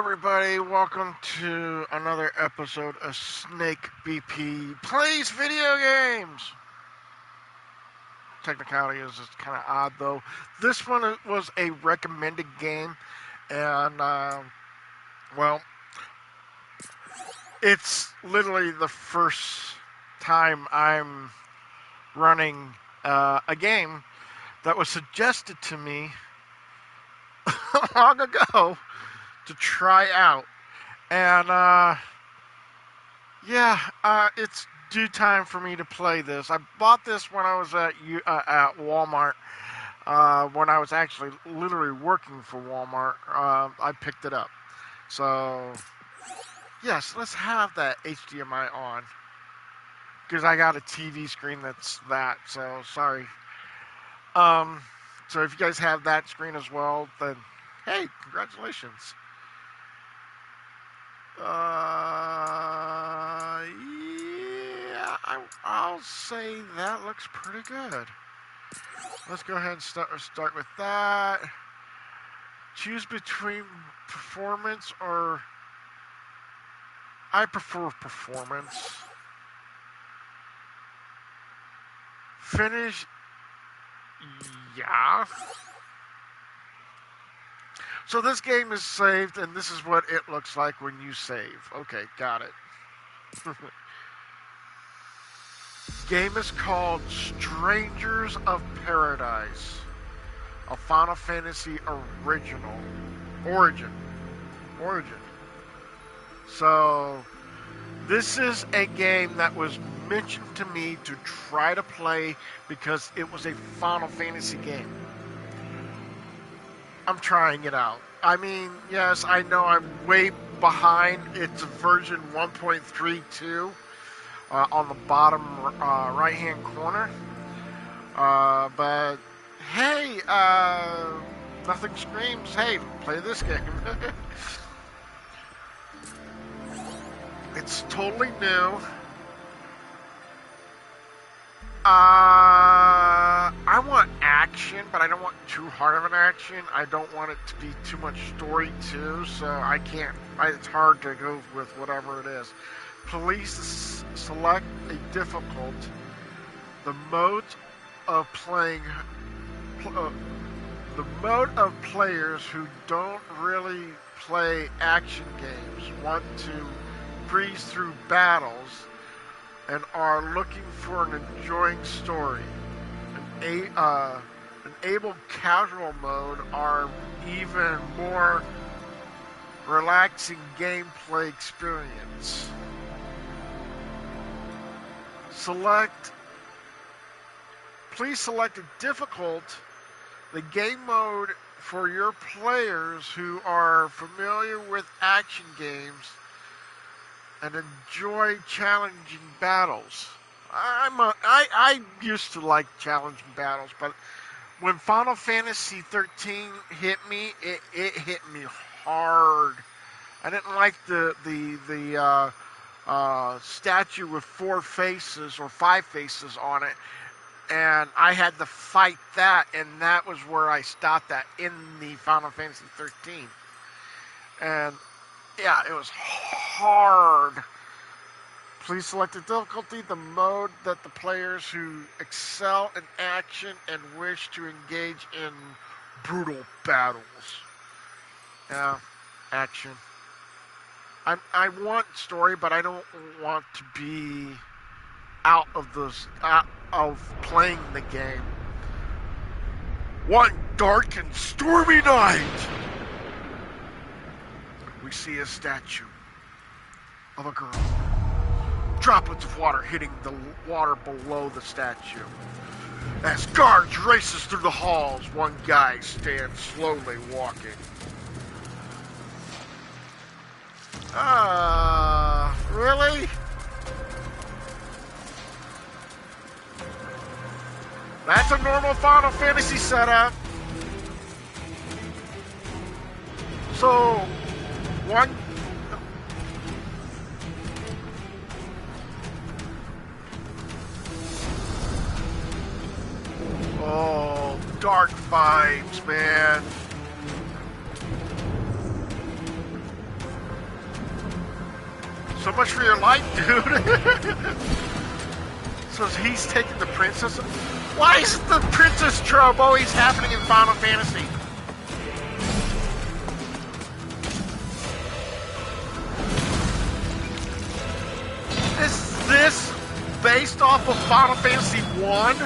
everybody, welcome to another episode of Snake BP Plays Video Games. Technicality is just kind of odd though. This one was a recommended game, and well, it's literally the first time I'm running a game that was suggested to me long ago to try out. And it's due time for me to play this. I bought this when I was at Walmart. When I was actually literally working for Walmart, I picked it up. So yes, let's have that HDMI on, because I got a TV screen that's that. So sorry. So if you guys have that screen as well, then hey, congratulations. I'll say that looks pretty good. Let's go ahead and start with that. Choose between performance or... I prefer performance. Finish... Yeah. So this game is saved, and this is what it looks like when you save. Okay, got it. Game is called Strangers of Paradise, a Final Fantasy Origin. So this is a game that was mentioned to me to try to play because it was a Final Fantasy game. I'm trying it out. I mean, yes, I know I'm way behind. It's version 1.32 on the bottom right-hand corner. But hey, nothing screams, hey, play this game. It's totally new. I want action, but I don't want too hard of an action. I don't want it to be too much story too, so I can't. It's hard to go with whatever it is. Please select a difficult. The mode of playing. The mode of players who don't really play action games want to breeze through battles and are looking for an enjoying story. An able casual mode are even more relaxing gameplay experience. Please select a difficult, the game mode for your players who are familiar with action games and enjoy challenging battles. I used to like challenging battles, but when Final Fantasy 13 hit me, it hit me hard. I didn't like the statue with 4 faces or 5 faces on it, and I had to fight that, and that was where I stopped at in the Final Fantasy 13. And yeah, it was hard. Please select the difficulty, the mode that the players who excel in action and wish to engage in brutal battles. Yeah, action. I want story, but I don't want to be out of playing the game. One dark and stormy night, we see a statue of a girl. Droplets of water hitting the water below the statue. As guards races through the halls, one guy stands slowly walking. Really? That's a normal Final Fantasy setup. So, one... Oh, dark vibes, man. So much for your life, dude. So he's taking the princess. Why is the princess trope always happening in Final Fantasy? Is this based off of Final Fantasy 1?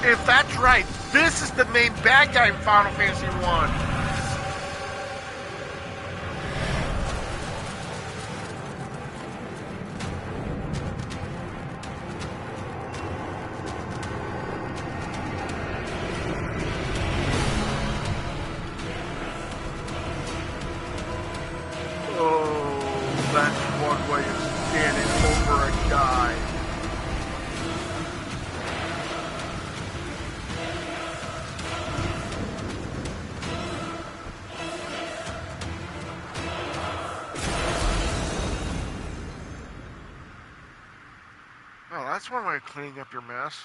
If that's right, this is the main bad guy in Final Fantasy 1. Oh, that's one way of standing over a guy. That's one way of cleaning up your mess.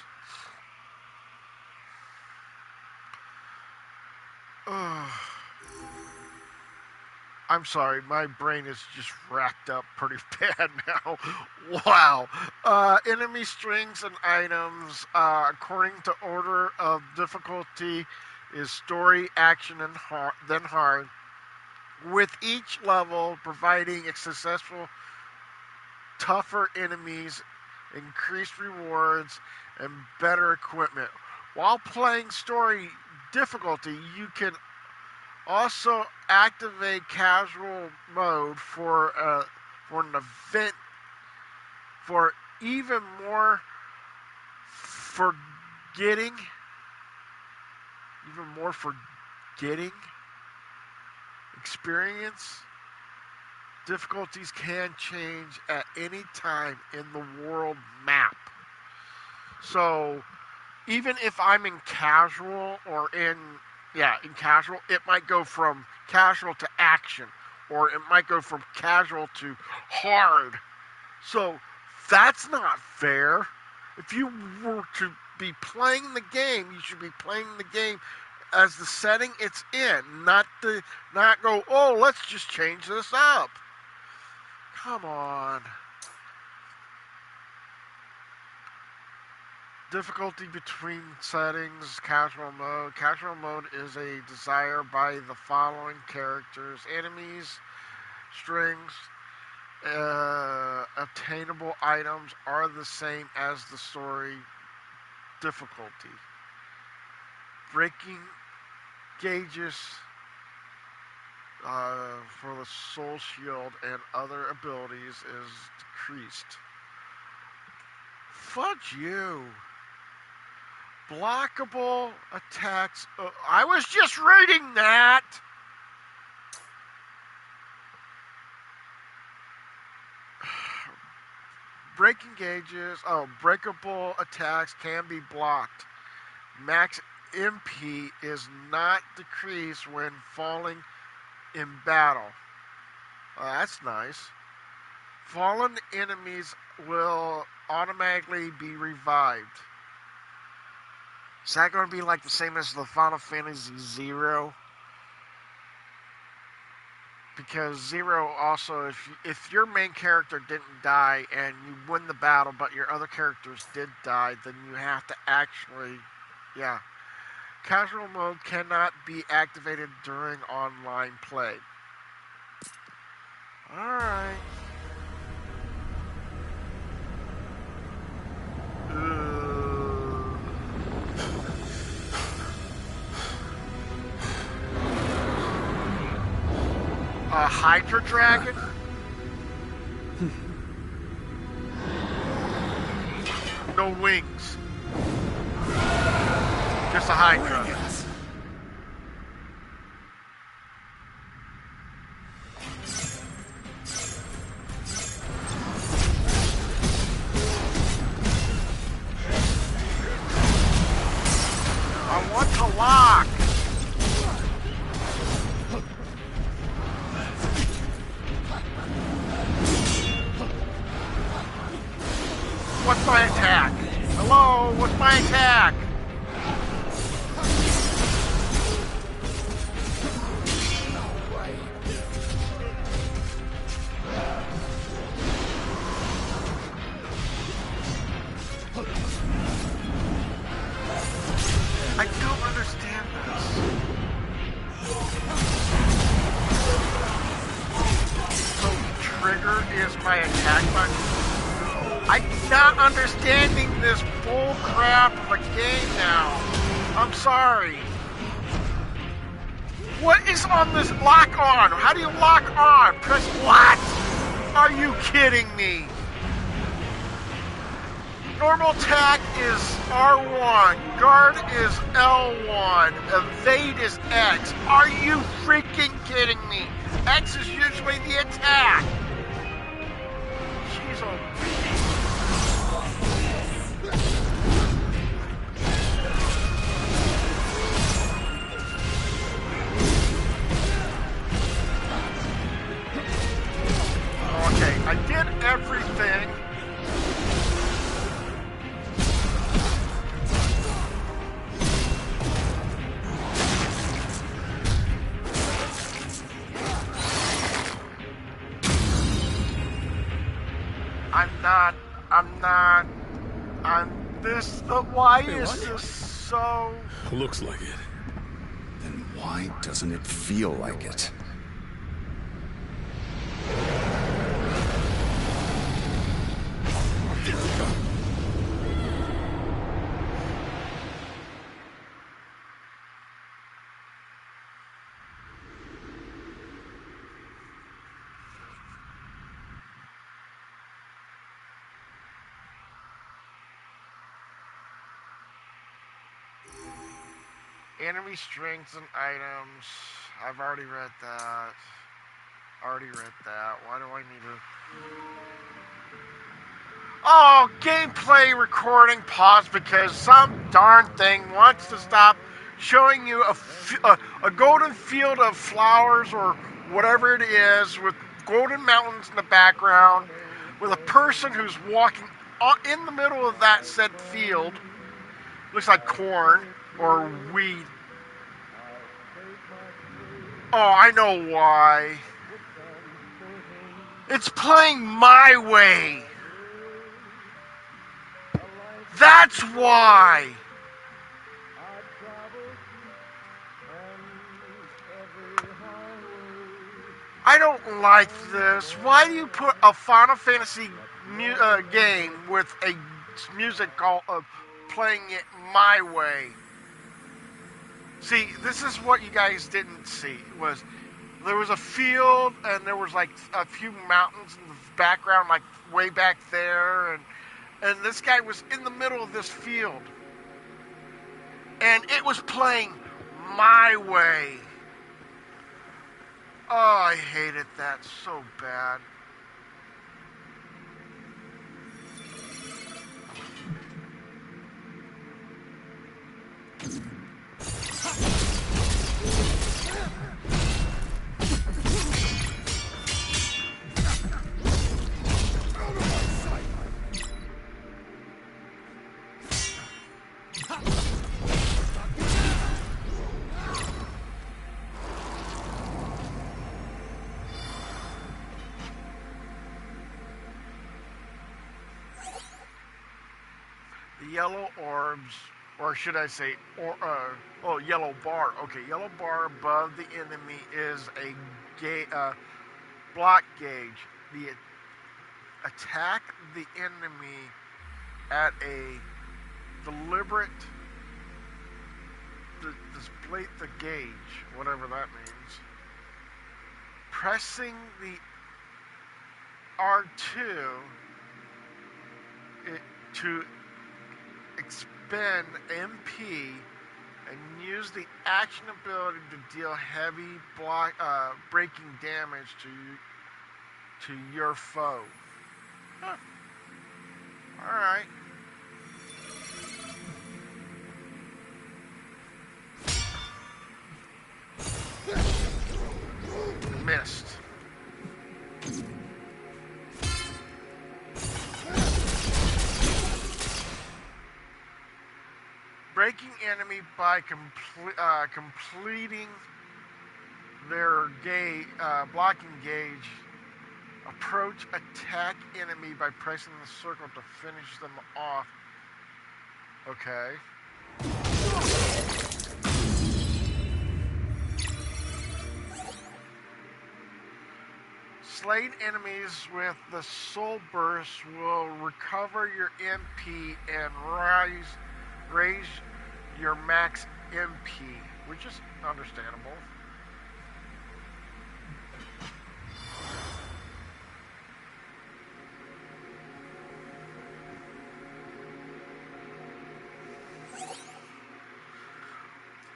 I'm sorry, my brain is just racked up pretty bad now. Wow. Enemy strings and items, according to order of difficulty, is story, action, and then hard. With each level providing a successful, tougher enemies, increased rewards, and better equipment. While playing story difficulty, you can also activate casual mode for an event for even more forgetting experience. Difficulties can change at any time in the world map. So even if I'm in casual or in casual, it might go from casual to action, or it might go from casual to hard. So that's not fair. If you were to be playing the game, you should be playing the game as the setting it's in, not go, oh, let's just change this up. Come on. Difficulty between settings, casual mode. Casual mode is a desire by the following characters. Enemies, strings, obtainable items are the same as the story difficulty. Breaking gauges for the soul shield and other abilities is decreased. Fudge you. Blockable attacks. I was just reading that. Breaking gauges. Breakable attacks can be blocked. Max MP is not decreased when falling in battle. That's nice. Fallen enemies will automatically be revived. Is that going to be like the same as the Final Fantasy Zero? Because Zero also, if your main character didn't die and you win the battle, but your other characters did die, then you have to actually, Casual mode cannot be activated during online play. Alright. A Hydra Dragon? No wings. Just a Hydra. I want to lock. What's my attack? Hello? no! What's my attack? I don't understand this. So trigger is my attack button. I'm not understanding this bull crap of a game now. I'm sorry. What is on this lock on? How do you lock on? Press what? Are you kidding me? Normal attack is R1. Guard is L1. Evade is X. Are you freaking kidding me? X is usually the attack. Jeez, oh, okay, I did everything. Why is this so... Looks like it. Then why doesn't it feel like it? Enemy strengths and items. I've already read that. Why do I need to... Oh, gameplay recording paused because some darn thing wants to stop showing you a golden field of flowers or whatever it is with golden mountains in the background with a person who's walking in the middle of that said field. Looks like corn or wheat. Oh, I know why. It's playing my way. That's why. I don't like this. Why do you put a Final Fantasy game with a music called playing it my way? See, this is what you guys didn't see. There was a field and there was like a few mountains in the background, like way back there, and this guy was in the middle of this field. And it was playing my way. Oh, I hated that so bad. The yellow orbs, or should I say, yellow bar. Okay, yellow bar above the enemy is a block gauge. The attack the enemy at a deliberate display the gauge, whatever that means. Pressing the R2 to expend MP and use the action ability to deal heavy breaking damage to your foe. Huh. All right. Missed. breaking enemy by completing their blocking gauge. Approach attack enemy by pressing the circle to finish them off. Okay. Slain enemies with the soul burst will recover your MP and raise your max MP, which is understandable.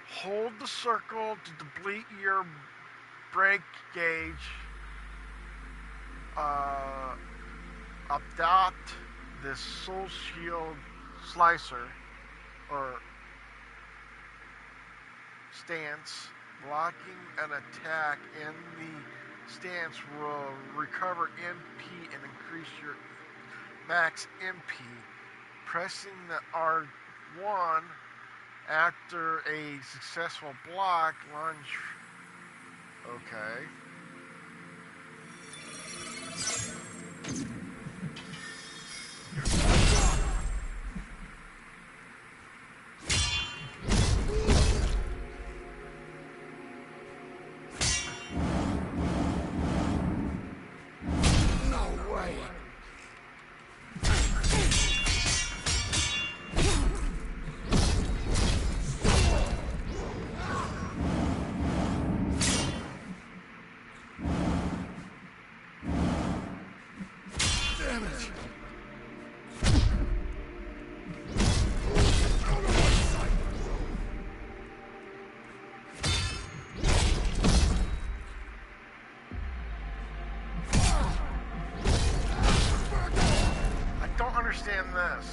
Hold the circle to deplete your break gauge. Adopt this soul shield slicer or stance. Blocking an attack in the stance will recover MP and increase your max MP. Pressing the R1 after a successful block lunge. Okay. Understand this.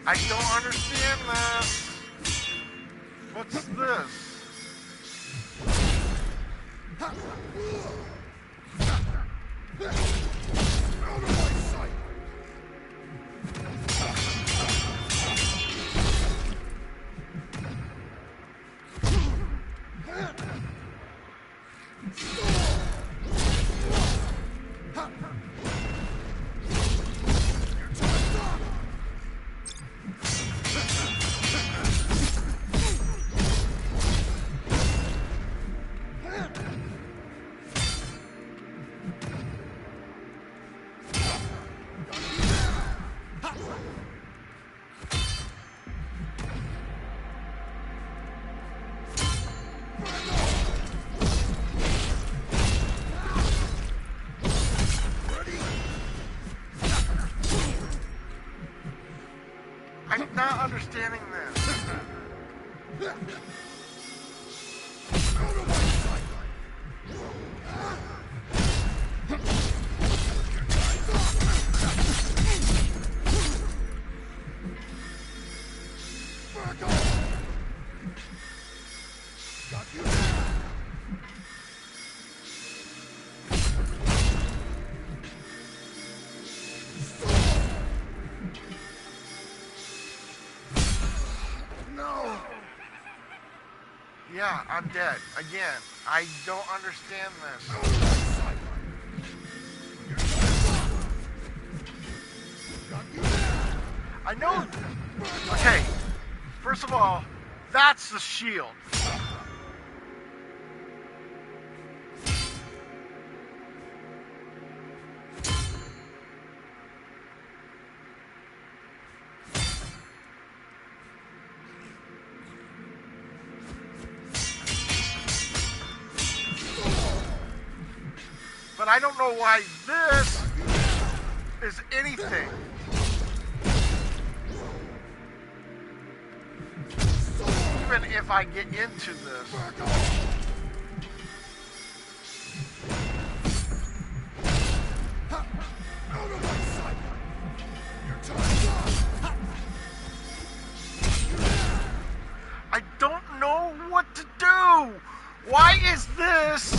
I don't understand this. What's this? Out of my sight. I'm not understanding this. Out of my sight. Back off. Got you. No. Yeah, I'm dead. Again, I don't understand this. I know. Okay, first of all, that's the shield. I don't know why this is anything. Even if I get into this. I don't know what to do. Why is this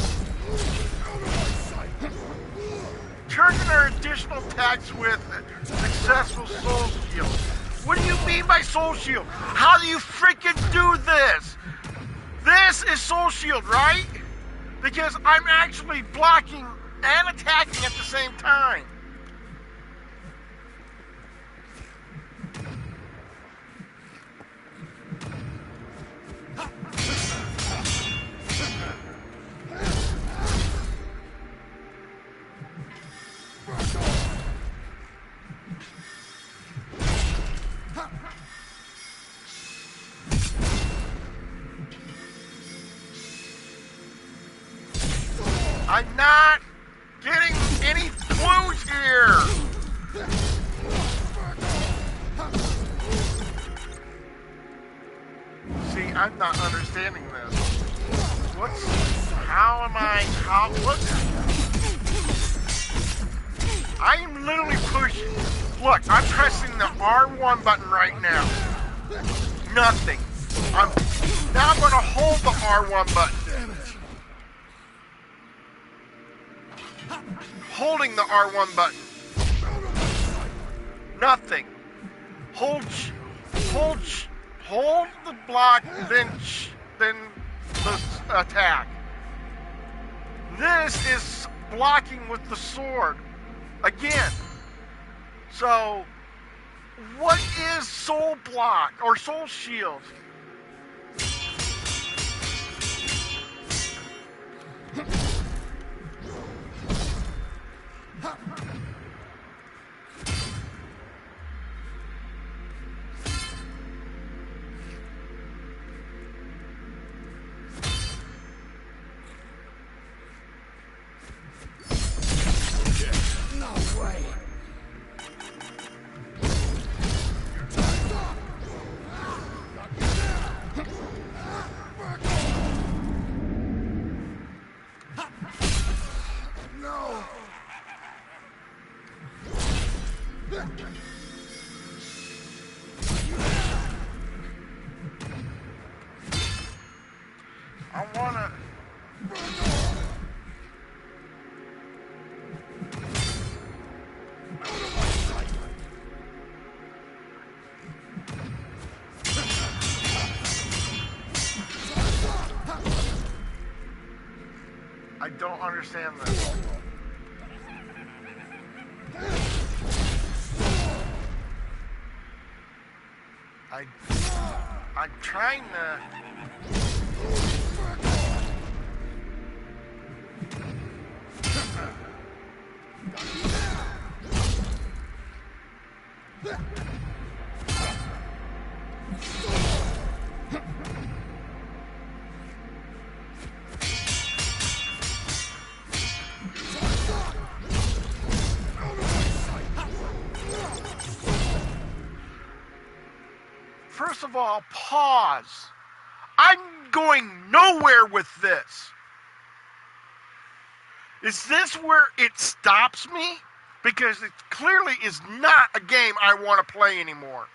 triggering our additional attacks with successful soul shield? What do you mean by soul shield? How do you freaking do this? This is soul shield, right? Because I'm actually blocking and attacking at the same time. I'm not getting any clues here. See, I'm not understanding this. I'm literally pushing. Look, I'm pressing the R1 button right now. Nothing. Now I'm going to hold the R1 button. Holding the R1 button. Nothing. Hold the block, then the attack. This is blocking with the sword. Again. So, what is soul block or soul shield? I wanna... I don't understand this. I'm trying to... First of all, pause. I'm going nowhere with this. Is this where it stops me? Because it clearly is not a game I want to play anymore.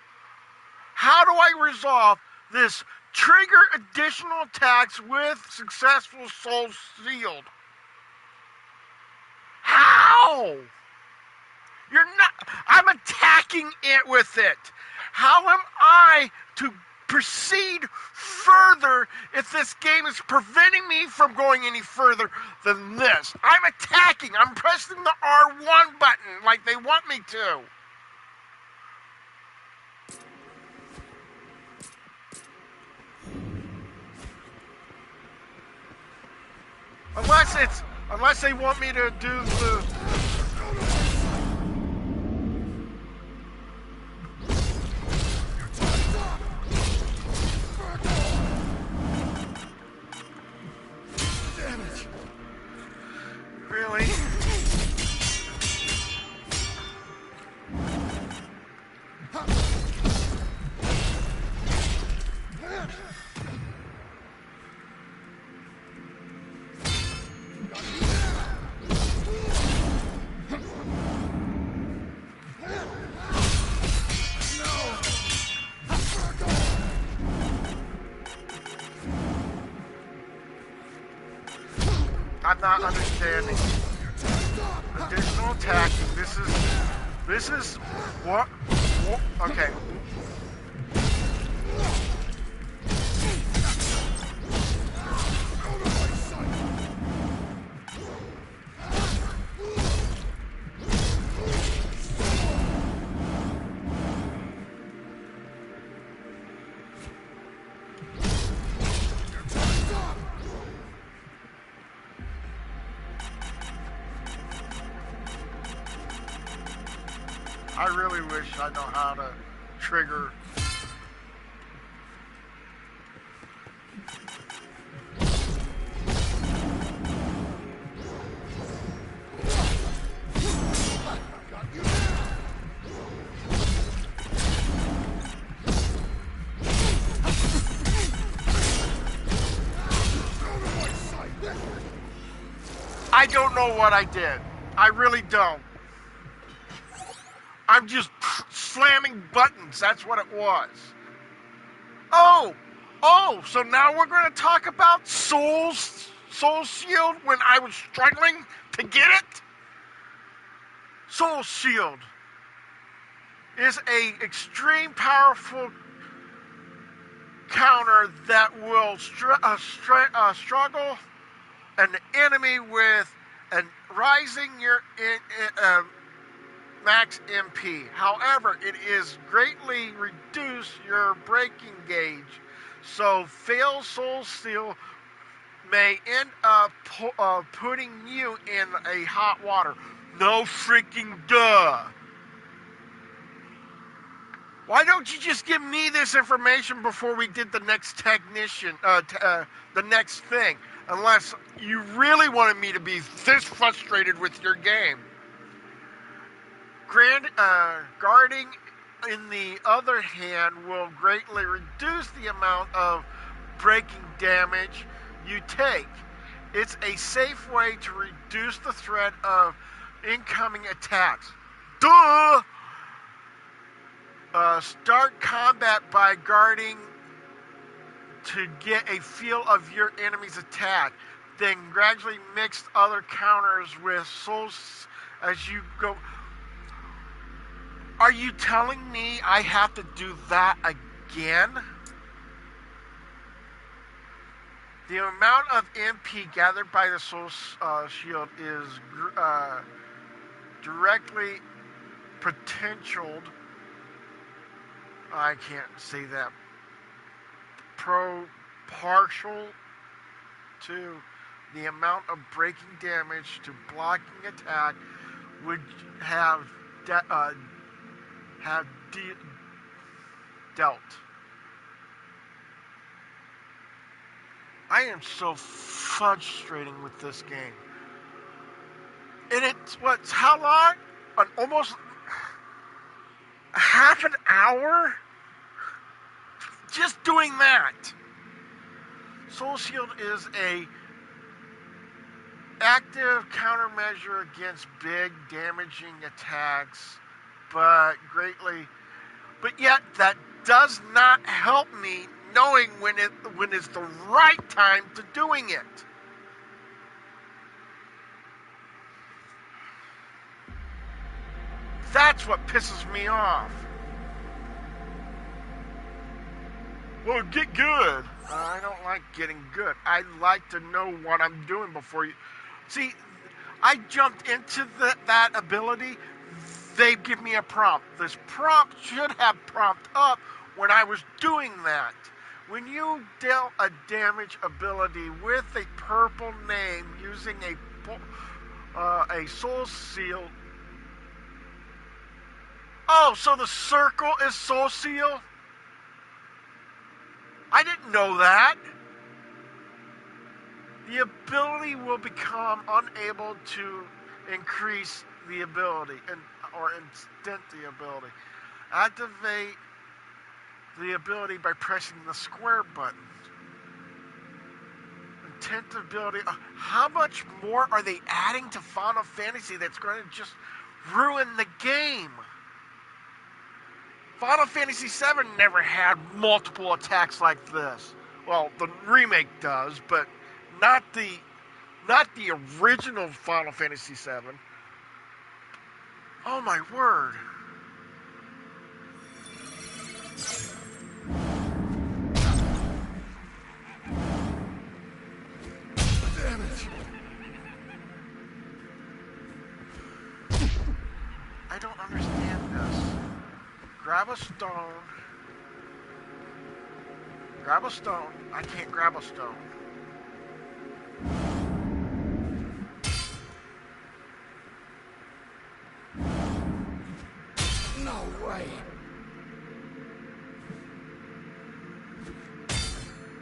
How do I resolve this trigger additional attacks with successful soul shield? How? You're not... I'm attacking it with it. How am I to proceed further if this game is preventing me from going any further than this? I'm attacking. I'm pressing the R1 button like they want me to. Unless they want me to do the... Really? not understanding. Additional attacking. This is what? Okay. I really wish I know how to trigger. I don't know what I did. I really don't. I'm just slamming buttons. That's what it was. Oh, so now we're going to talk about Soul Shield when I was struggling to get it? Soul Shield is a extreme powerful counter that will struggle an enemy with an rising your max MP. However, it is greatly reduce your breaking gauge. So fail Soul Seal may end up putting you in a hot water. No freaking duh. Why don't you just give me this information before we did the next the next thing? Unless you really wanted me to be this frustrated with your game. Guarding, in the other hand, will greatly reduce the amount of breaking damage you take. It's a safe way to reduce the threat of incoming attacks. Duh! Start combat by guarding to get a feel of your enemy's attack. Then gradually mix other counters with souls as you go. Are you telling me I have to do that again? The amount of MP gathered by the Soul Shield is directly potentialed. I can't say that. Partial to the amount of breaking damage to blocking attack would have dealt. I am so frustrating with this game. And it's how long? Almost half an hour? Just doing that. Soul Shield is a active countermeasure against big damaging attacks, but yet that does not help me knowing when it's the right time to doing it. That's what pisses me off. Well, get good. I don't like getting good. I like to know what I'm doing before you. See, I jumped into that ability. They give me a prompt. This prompt should have prompt up when I was doing that. When you dealt a damage ability with a purple name using a Soul Seal. Oh, so the circle is Soul Seal? I didn't know that. The ability will become unable to increase the ability or extend the ability. Activate the ability by pressing the square button. Intent ability. How much more are they adding to Final Fantasy that's going to just ruin the game? Final Fantasy VII never had multiple attacks like this. Well, the remake does, but not Not the original Final Fantasy VII. Oh my word. Damn it. I don't understand this. Grab a stone. Grab a stone. I can't grab a stone. No way.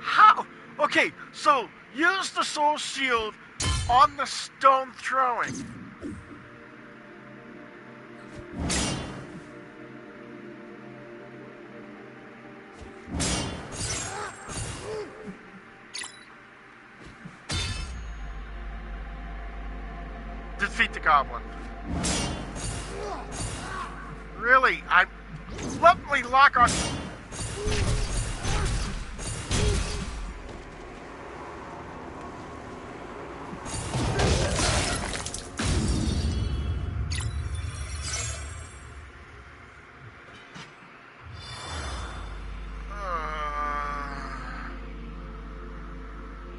How? Okay, so use the soul shield on the stone throwing. Defeat the goblin. Really? Let me lock on.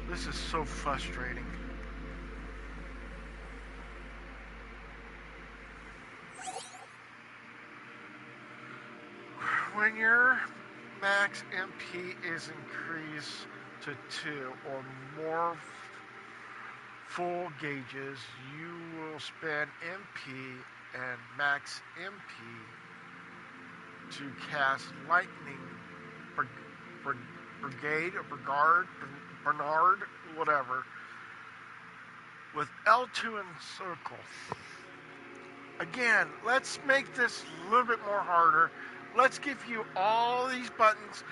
This is so frustrating. When your max MP is increased to 2 or more full gauges, you will spend MP and max MP to cast Lightning Brigade or Bernard, whatever, with L2 and circle. Again, let's make this a little bit more harder. Let's give you all these buttons.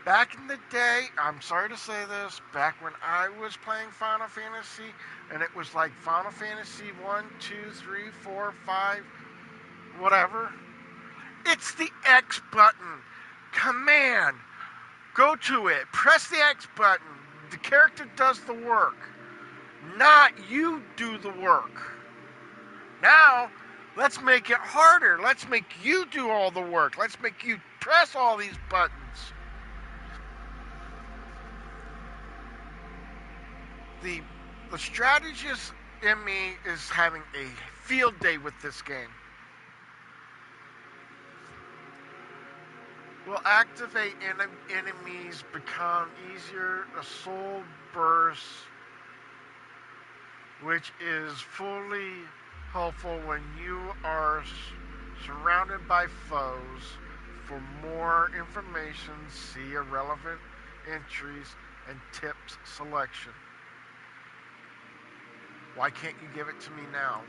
Back in the day, I'm sorry to say this, back when I was playing Final Fantasy, and it was like Final Fantasy 1, 2, 3, 4, 5, whatever. It's the X button. Command. Go to it. Press the X button. The character does the work. Not you do the work. Now, let's make it harder. Let's make you do all the work. Let's make you press all these buttons. The strategist in me is having a field day with this game. Will activate enemies, become easier, a soul burst, which is fully helpful when you are surrounded by foes. For more information, see irrelevant entries and tips selection. Why can't you give it to me now?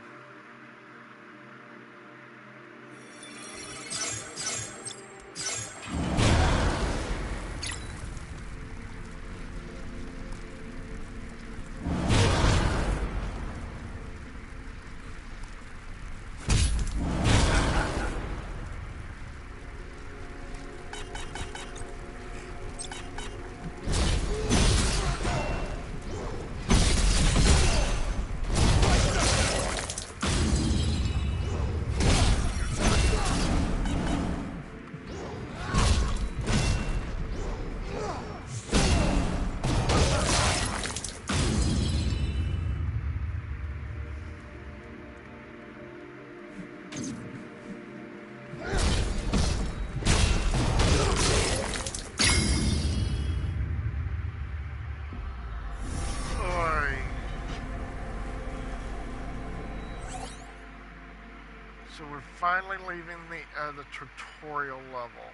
So we're finally leaving the tutorial level.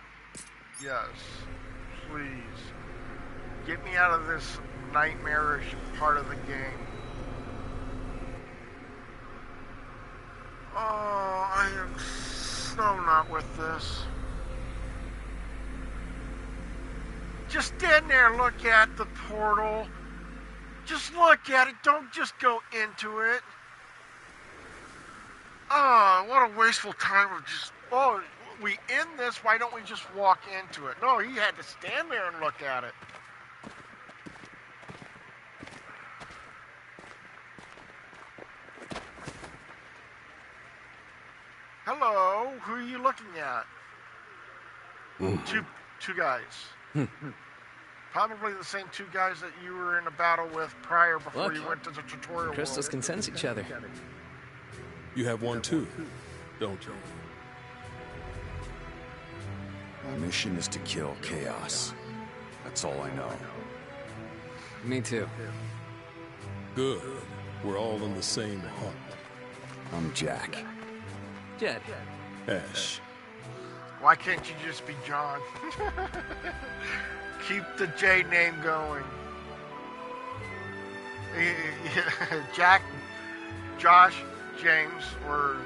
Yes, please. Get me out of this nightmarish part of the game. Oh, I am so not with this. Just stand there and look at the portal. Just look at it. Don't just go into it. Oh, what a wasteful time of just, oh, we end this, why don't we just walk into it? No, he had to stand there and look at it. Hello, who are you looking at? Two guys. Probably the same two guys that you were in a battle with prior before Look, you went to the tutorial crystals world. can sense each other. You have one too, don't you? My mission is to kill Chaos. That's all I know. Me too. Good. We're all in the same hunt. I'm Jack. Jed. Ash. Why can't you just be John? Keep the J name going. Jack, Josh, James, or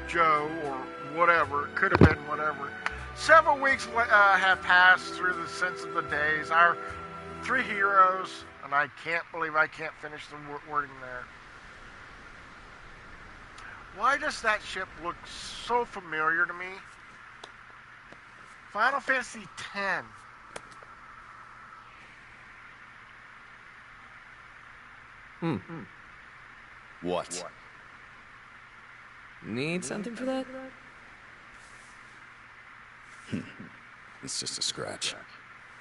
Joe, or whatever. Could have been whatever. Several weeks have passed through the sense of the days. Our three heroes, and I can't believe I can't finish the wording there. Why does that ship look so familiar to me? Final Fantasy X. What? Need something for that? It's just a scratch.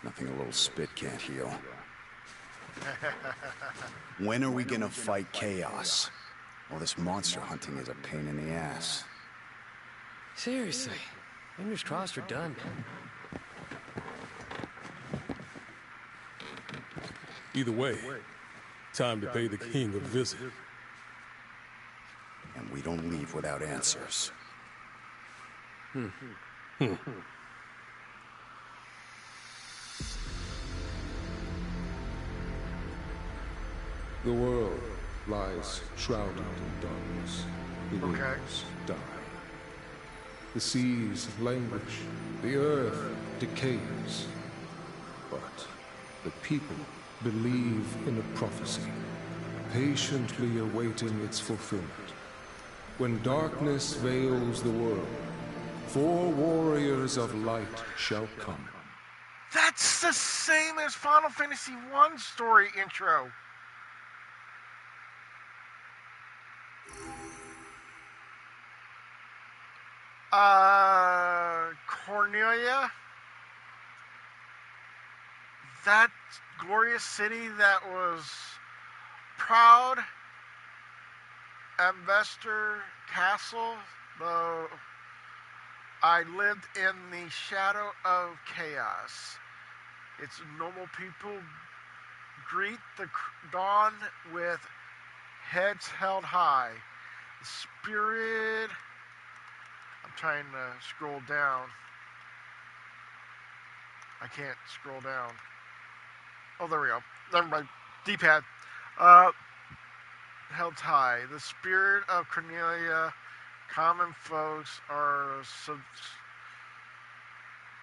Nothing a little spit can't heal. When are we gonna fight Chaos? All this monster hunting is a pain in the ass. Seriously. Fingers crossed we're done. Either way, time to pay the king a visit. And we don't leave without answers. The world lies shrouded in darkness. The winds die. The seas languish. The earth decays. But the people believe in a prophecy, patiently awaiting its fulfillment. When darkness veils the world, 4 warriors of light shall come. That's the same as Final Fantasy I story intro. Cornelia, that glorious city that was proud, Ambassador Castle, though I lived in the shadow of chaos. Its normal people greet the dawn with heads held high. The spirit... I'm trying to scroll down. I can't scroll down. Oh, there we go. Never mind. D-pad. Held high. The spirit of Cornelia, common folks are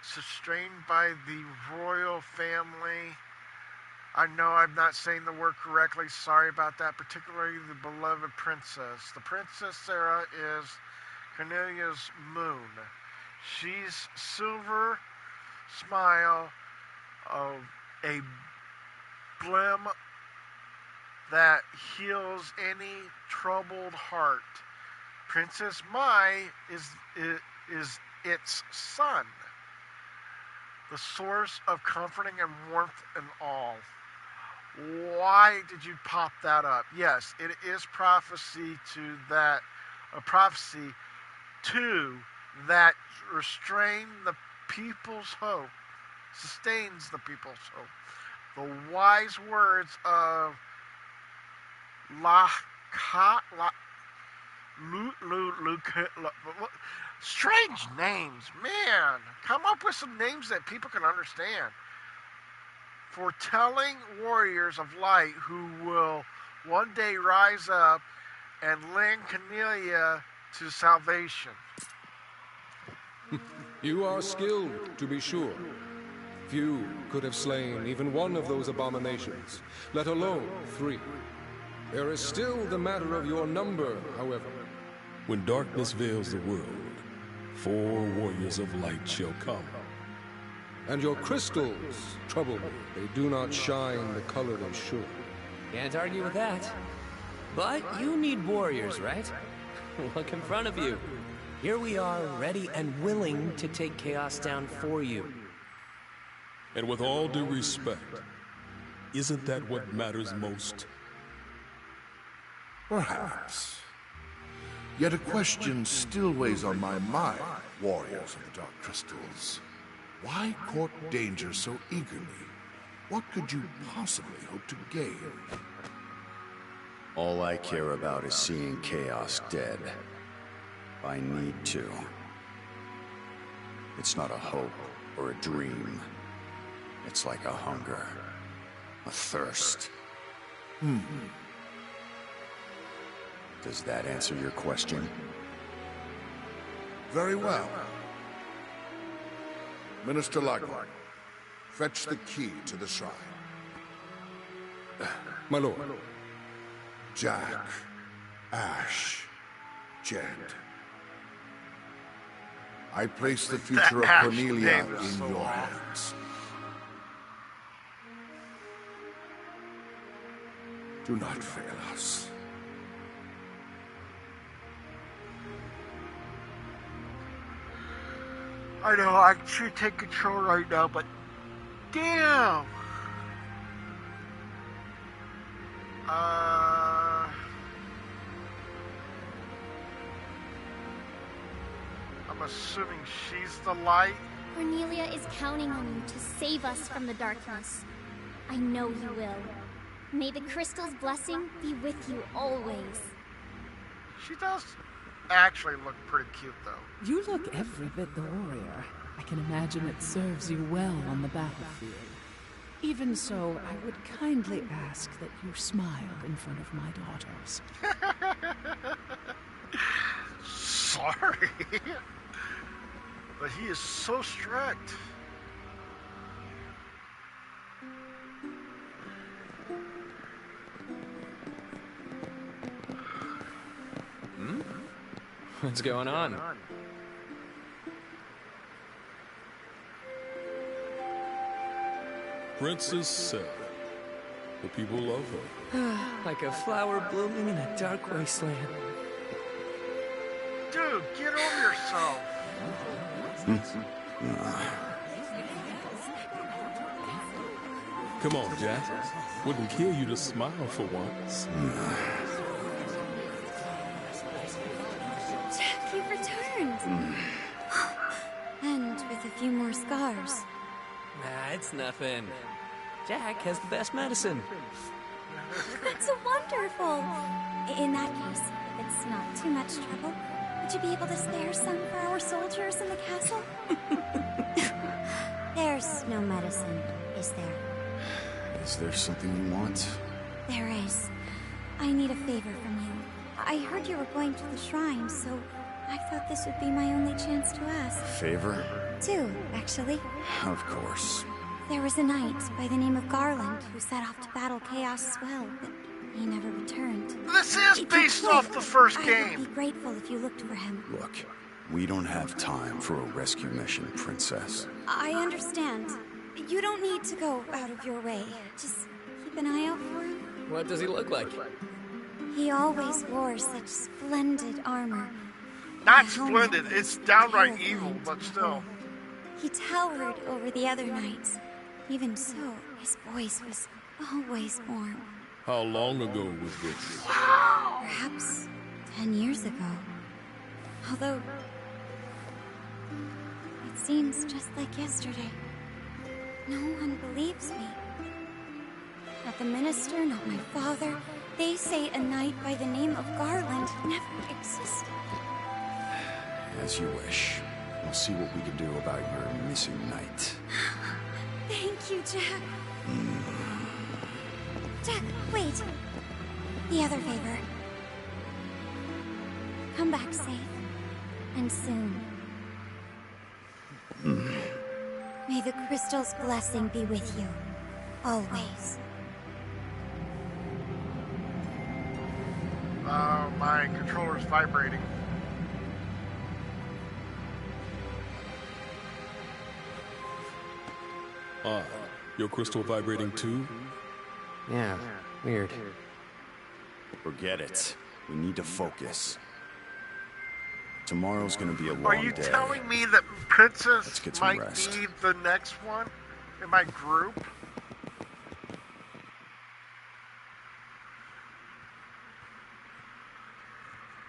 sustained by the royal family. I know I'm not saying the word correctly. Sorry about that. Particularly the beloved princess. The Princess Sarah is Cornelia's moon. She's silver smile of a blim that heals any troubled heart. Princess Mai is its sun, the source of comforting and warmth and all. Why did you pop that up? Yes, it is prophecy to that, a prophecy to that restrain the people's hope, sustains the people's hope. The wise words of strange names, man. Come up with some names that people can understand. Foretelling warriors of light who will one day rise up and lend Cornelia to salvation. You are skilled, to be sure. Few could have slain even one of those abominations, let alone 3. There is still the matter of your number, however. When darkness veils the world, 4 warriors of light shall come. And your crystals trouble me. They do not shine the color they should. Can't argue with that. But you need warriors, right? Look in front of you. Here we are, ready and willing to take Chaos down for you. And with all due respect, isn't that what matters most? Perhaps. Yet a question still weighs on my mind, warriors of the Dark Crystals. Why court danger so eagerly? What could you possibly hope to gain? All I care about is seeing Chaos dead. I need to. It's not a hope or a dream. It's like a hunger, a thirst. Does that answer your question? Very well. Minister Nightbot, fetch the key to the shrine. My lord. Jack, Ash, Jed. I place the future of Ash Cornelia name is in so your long. hands. Do not fail us. I know, I should take control right now, but damn! I'm assuming she's the light. Cornelia is counting on you to save us from the darkness. I know you will. May the crystal's blessing be with you always. She does actually look pretty cute, though. You look every bit the warrior. I can imagine it serves you well on the battlefield. Even so, I would kindly ask that you smile in front of my daughters. Sorry. But he is so strict. What's going on? Princess Sarah. The people love her. Like a flower blooming in a dark wasteland. Dude, get over yourself. Come on, Jack. Wouldn't kill you to smile for once. Jack, you've returned. And with a few more scars. Nah, it's nothing. Jack has the best medicine. That's wonderful. In that case, if it's not too much trouble, would you be able to spare some for our soldiers in the castle? There's no medicine, is there? Is there something you want? There is. I need a favor from you. I heard you were going to the shrine, so I thought this would be my only chance to ask. Favor? Two, actually. Of course. There was a knight by the name of Garland who set off to battle Chaos as well, but he never returned. This is If you based could, off the first I game. would be grateful if you looked for him. Look, we don't have time for a rescue mission, Princess. I understand. You don't need to go out of your way. Just keep an eye out for him. What does he look like? He always wore such splendid armor. Not A helmet splendid, with it's downright pale evil, flame but to still. hold. He towered over the other knights. Even so, his voice was always warm. How long ago was this? Perhaps 10 years ago. Although, it seems just like yesterday. No one believes me. Not the minister, not my father. They say a knight by the name of Garland never existed. As you wish. We'll see what we can do about your missing knight. Thank you, Jack. Jack, wait. The other favor. Come back safe. And soon. May the crystal's blessing be with you. Always. My controller's vibrating. Ah, your crystal vibrating too? Yeah, weird. Forget it. We need to focus. Tomorrow's gonna be a long Are you day. telling me that Let's Princess get some might rest. be the next one in my group?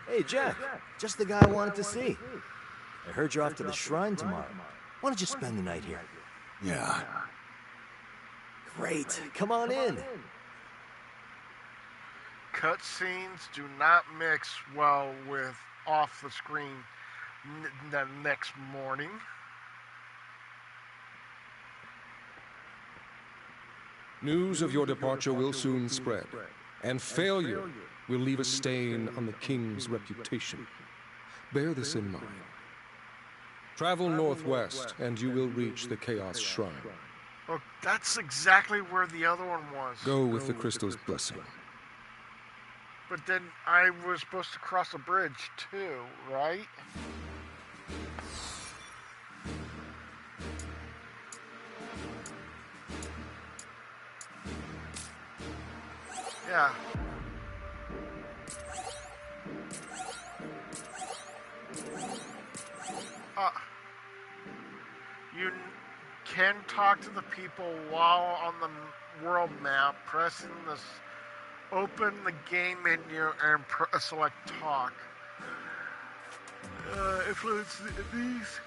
Hey, Jack. Just the guy I wanted to see. I heard you're off to the shrine tomorrow. Why don't you spend the night here? Yeah. Great. Come on in. Cutscenes do not mix well with off the screen the next morning. News of your departure will soon spread, and failure will leave a stain on the king's reputation. Bear this in mind. Travel northwest, and you will reach the Chaos Shrine. Oh, that's exactly where the other one was. Go with the crystal's blessing. But then I was supposed to cross a bridge too, right? Yeah. You can talk to the people while on the world map, pressing this. Open the game menu and select talk. Influence these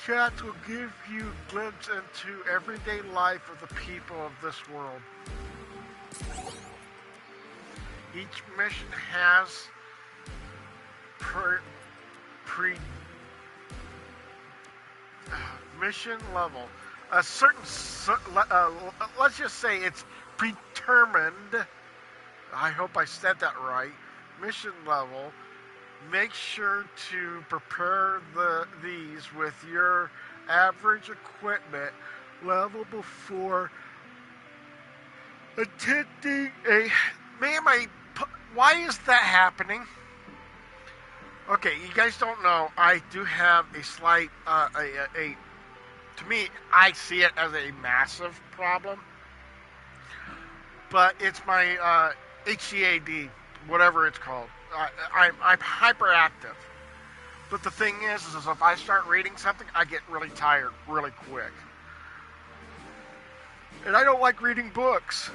chats will give you a glimpse into everyday life of the people of this world. Each mission has mission level. A certain, let's just say it's predetermined. I hope I said that right. Mission level. Make sure to prepare these with your average equipment level before attempting a. Why is that happening? Okay, you guys don't know. I do have a slight, to me, I see it as a massive problem. But it's my HCAD, whatever it's called. I'm hyperactive. But the thing is if I start reading something, I get really tired really quick. And I don't like reading books.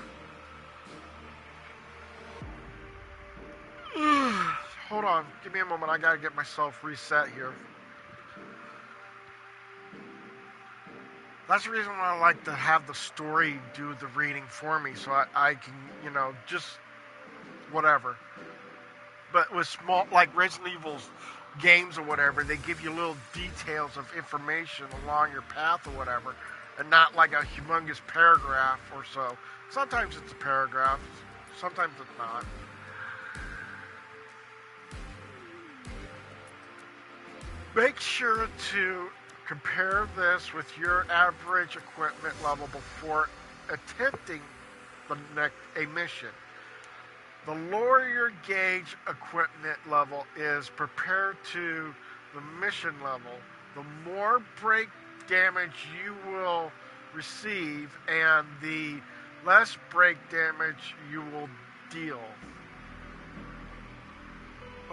Hold on, give me a moment. I gotta get myself reset here. That's the reason why I like to have the story do the reading for me, so I can, just whatever. But with small, like Resident Evil's games or whatever, they give you little details of information along your path or whatever, and not like a humongous paragraph or so. Sometimes it's a paragraph, sometimes it's not. Make sure to compare this with your average equipment level before attempting a mission. The lower your gauge equipment level is compared to the mission level, the more break damage you will receive and the less break damage you will deal.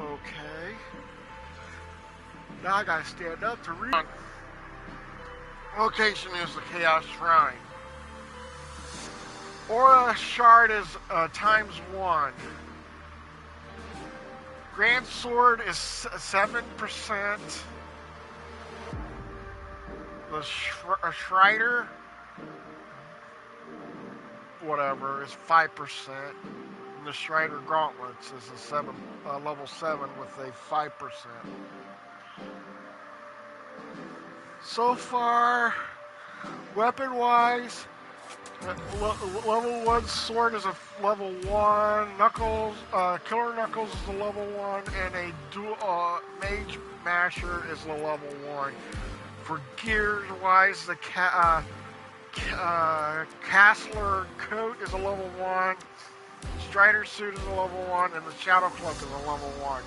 Okay. Now I gotta stand up to read. Location is the Chaos Shrine. Aura Shard is ×1. Grand Sword is 7%. The Shriner, whatever, is 5%. And the Shriner Gauntlets is a level 7 with a 5%. So far, weapon-wise, level 1 sword is a level 1, Knuckles, Killer Knuckles is a level 1, and a dual Mage Masher is a level 1. For gears-wise, the Castler Coat is a level 1, Strider Suit is a level 1, and the Shadow Cloak is a level 1.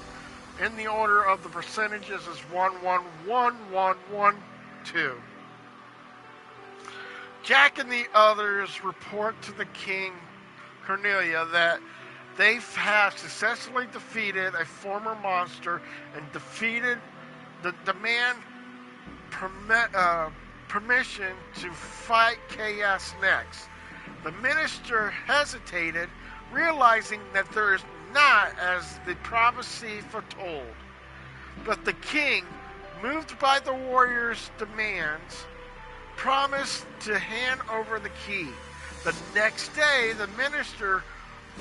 In the order of the percentages is 1, 1, 1, 1, 1, 2. Jack and the others report to the King Cornelia that they have successfully defeated a former monster and defeated demand permission to fight Chaos next. The minister hesitated, realizing that there is not as the prophecy foretold. But the king, moved by the warrior's demands, promised to hand over the key. The next day, the minister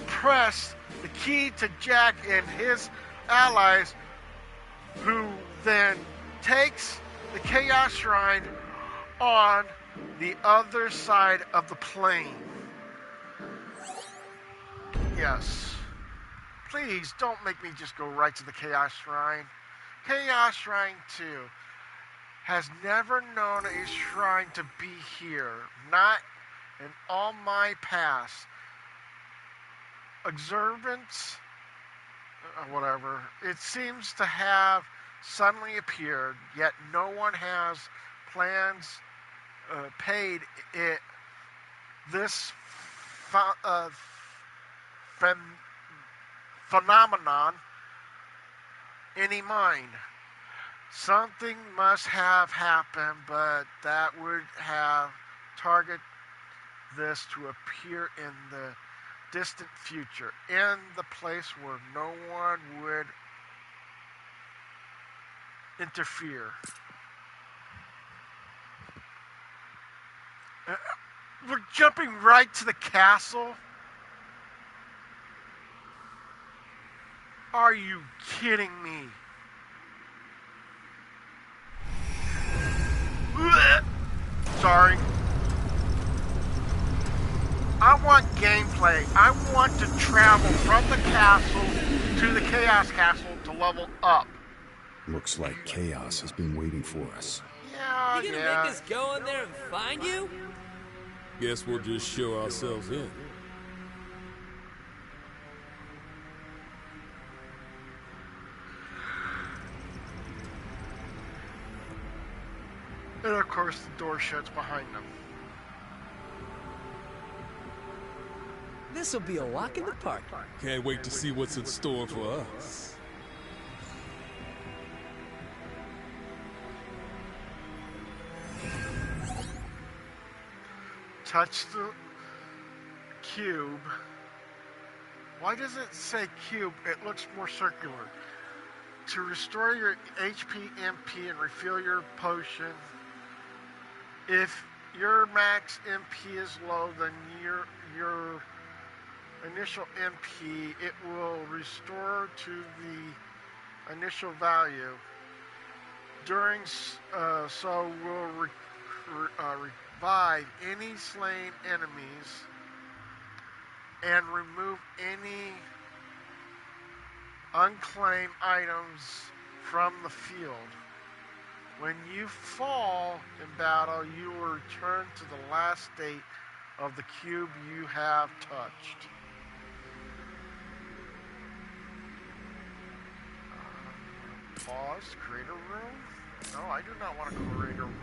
pressed the key to Jack and his allies, who then takes the Chaos Shrine on the other side of the plane. Yes. Please don't make me just go right to the Chaos Shrine. Chaos Shrine 2 has never known a shrine to be here. Not in all my past. Observance, whatever. It seems to have suddenly appeared, yet no one has paid it this phenomenon any mind. Something must have happened, but that would have targeted this to appear in the distant future, in the place where no one would interfere. We're jumping right to the castle? Are you kidding me? Sorry. I want gameplay. I want to travel from the castle to the Chaos Castle to level up. Looks like Chaos has been waiting for us. Yeah, You gonna make us go in there and find you? Guess we'll just show ourselves in. And of course, the door shuts behind them. This'll be a walk in the park. Can't wait to see what's in store for us. Touch the cube. Why does it say cube? It looks more circular. To restore your HP, MP, and refill your potion. If your max MP is low, then your initial MP, it will restore to the initial value. During so will revive any slain enemies and remove any unclaimed items from the field. When you fall in battle, you will return to the last state of the cube you have touched. Pause, create a room? No, I do not want to create a room.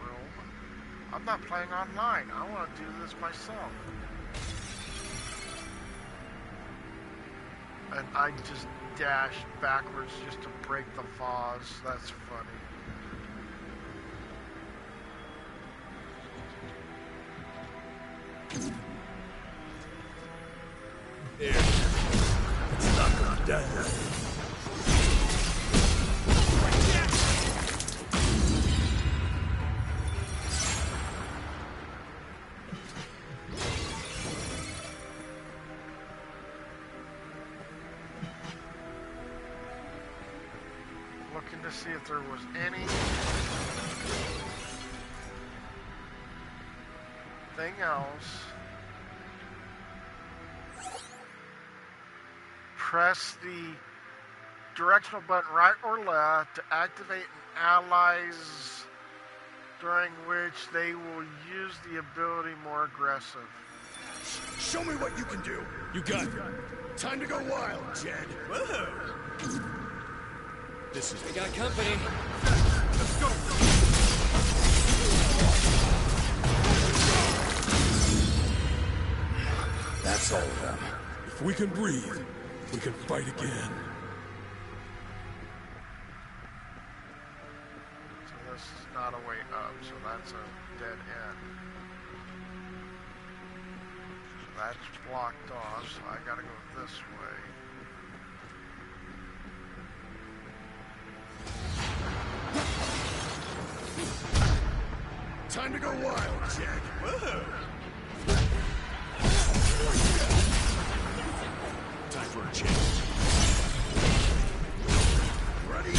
I'm not playing online. I want to do this myself. And I just dashed backwards just to break the vase. That's funny. There. It's not gonna die. Looking to see if there was anything else. Press the directional button right or left to activate an allies, during which they will use the ability more aggressive. Show me what you can do. You got it. Time to go wild, Jed. Whoa! This is... We got company. Let's go. That's all of them. If we can breathe, we can fight again. this is not a way up, so that's a dead end. So that's blocked off, so I gotta go this way. Time to go wild, Jack. Whoa. Time for a change. Ready?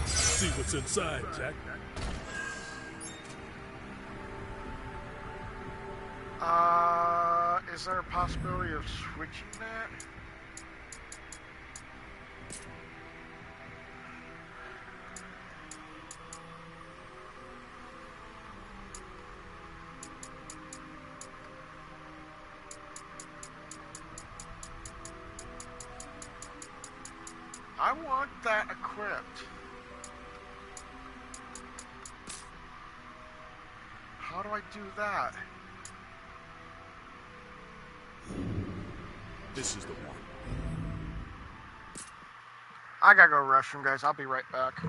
See what's inside, Jack. Is there a possibility of switching that? I want that equipped. How do I do that? This is the one. I gotta go to the restroom, guys. I'll be right back.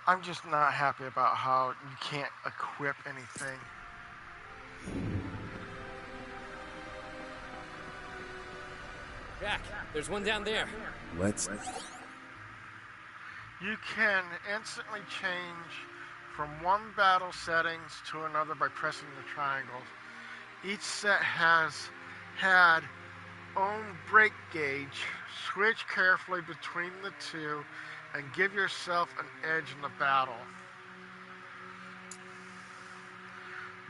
I'm just not happy about how you can't equip anything. Jack, there's one down there. Let's... You can instantly change from one battle settings to another by pressing the triangles. Each set has had own break gauge. Switch carefully between the two and give yourself an edge in the battle.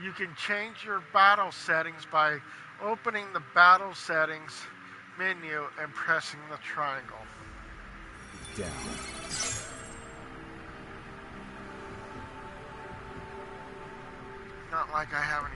You can change your battle settings by opening the battle settings menu and pressing the triangle. Down. Not like I have any